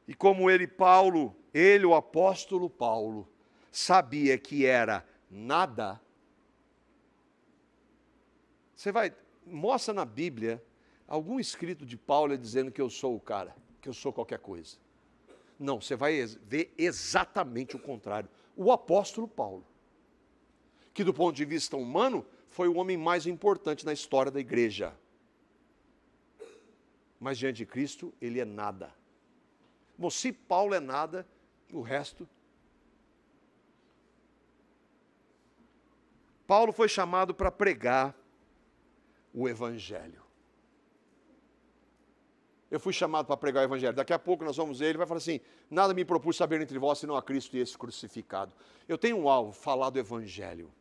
E como ele, o apóstolo Paulo, sabia que era nada. Mostra na Bíblia algum escrito de Paulo dizendo que eu sou o cara, que eu sou qualquer coisa. Não, você vai ver exatamente o contrário. O apóstolo Paulo, que do ponto de vista humano, foi o homem mais importante na história da igreja. Mas diante de Cristo, ele é nada. Bom, se Paulo é nada, o resto... Paulo foi chamado para pregar o Evangelho. Eu fui chamado para pregar o Evangelho. Daqui a pouco nós vamos ver, ele vai falar assim, nada me propus saber entre vós, senão a Cristo e esse crucificado. Eu tenho um alvo, falar do Evangelho.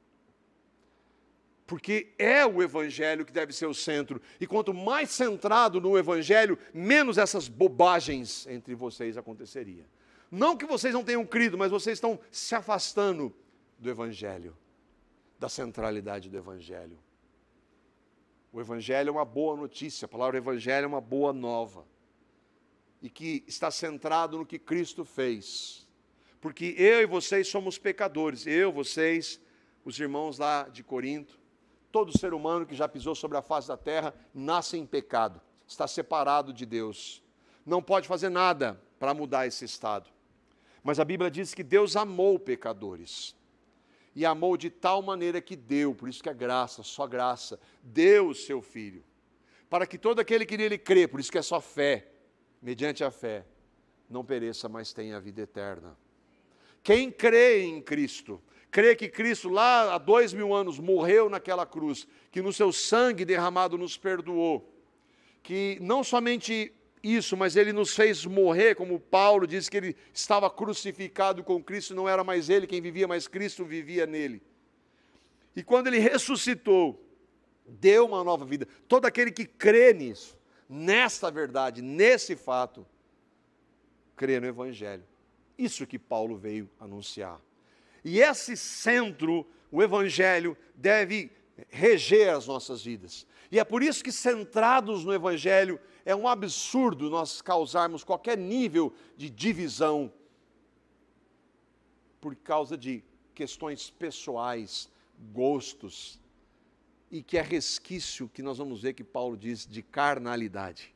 Porque é o Evangelho que deve ser o centro. E quanto mais centrado no Evangelho, menos essas bobagens entre vocês aconteceria. Não que vocês não tenham crido, mas vocês estão se afastando do Evangelho, da centralidade do Evangelho. O Evangelho é uma boa notícia, a palavra Evangelho é uma boa nova. E que está centrado no que Cristo fez. Porque eu e vocês somos pecadores. Eu, vocês, os irmãos lá de Corinto, todo ser humano que já pisou sobre a face da terra nasce em pecado, está separado de Deus. Não pode fazer nada para mudar esse estado. Mas a Bíblia diz que Deus amou pecadores. E amou de tal maneira que deu, por isso que é graça, só graça, deu o seu Filho. Para que todo aquele que nele crê, por isso que é só fé, mediante a fé, não pereça, mas tenha a vida eterna. Quem crê em Cristo, crê que Cristo lá há 2000 anos morreu naquela cruz, que no seu sangue derramado nos perdoou, que não somente isso, mas ele nos fez morrer, como Paulo diz que ele estava crucificado com Cristo, não era mais ele quem vivia, mas Cristo vivia nele. E quando ele ressuscitou, deu uma nova vida. Todo aquele que crê nisso, nesta verdade, nesse fato, crê no Evangelho. Isso que Paulo veio anunciar. E esse centro, o Evangelho, deve reger as nossas vidas. E é por isso que, centrados no Evangelho, é um absurdo nós causarmos qualquer nível de divisão por causa de questões pessoais, gostos, e que é resquício, que nós vamos ver que Paulo diz, de carnalidade.